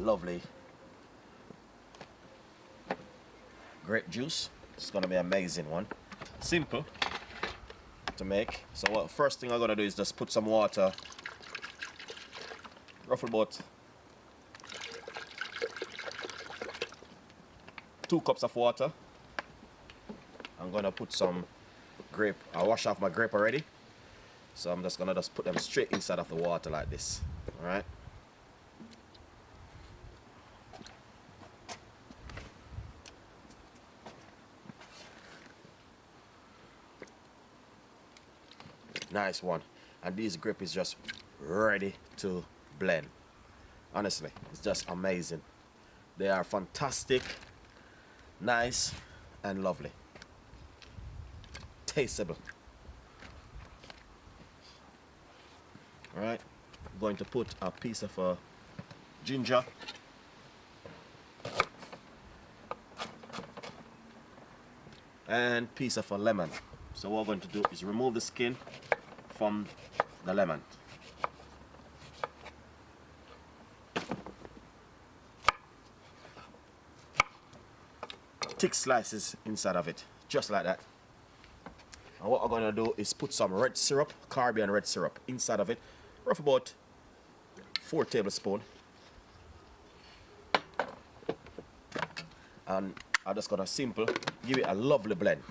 lovely grape juice. It's gonna be an amazing one. Simple to make. So what first thing I'm gonna do is just put some water, roughly about 2 cups of water. I'm gonna put some grape. I wash off my grape already, so I'm just gonna put them straight inside of the water like this. All right. Nice one. And this grape is just ready to blend. Honestly, it's just amazing. They are fantastic, nice and lovely, tasteable. All right, I'm going to put a piece of ginger, and piece of a lemon. So what we're going to do is remove the skin from the lemon. Thick slices inside of it, just like that. And what I'm going to do is put some red syrup, Caribbean red syrup, inside of it, roughly about 4 tablespoons. And I'm just going to simple give it a lovely blend.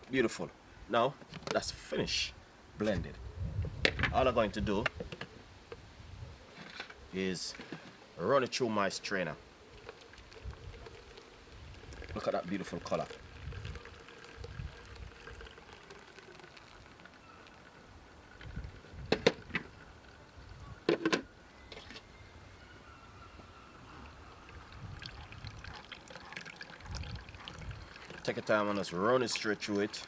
Beautiful. Now that's finished, blended. All I'm going to do is run it through my strainer. Look at that beautiful color. Take your time and just run it straight through it.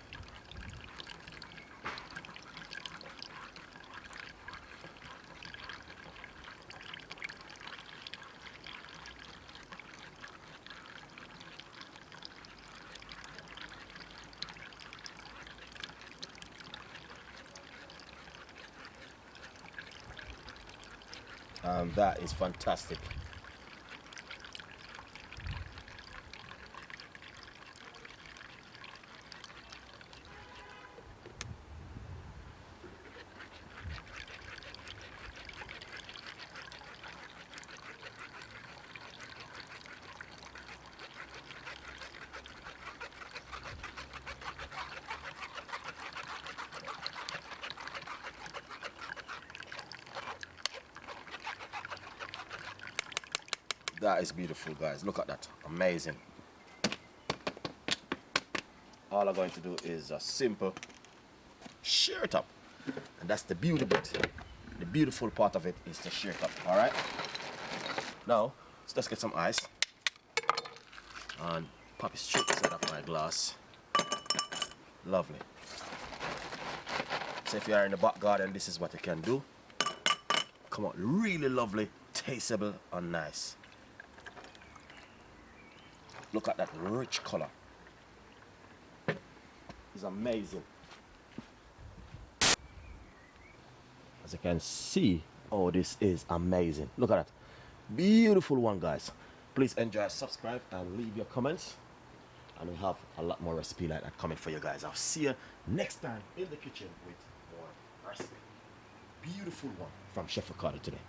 And that is fantastic. That is beautiful, guys. Look at that. Amazing. All I'm going to do is a simple shear it up. And that's the beauty bit. The beautiful part of it is to shear it up. Alright? Now, let's get some ice. And pop it straight inside of my glass. Lovely. So if you are in the back garden, this is what you can do. Come on, really lovely, tasteable and nice. Look at that rich color. It's amazing. As you can see, oh, this is amazing. Look at that. Beautiful one, guys. Please enjoy, subscribe, and leave your comments. And we have a lot more recipe like that coming for you guys. I'll see you next time in the kitchen with more recipe. Beautiful one from Chef Ricardo today.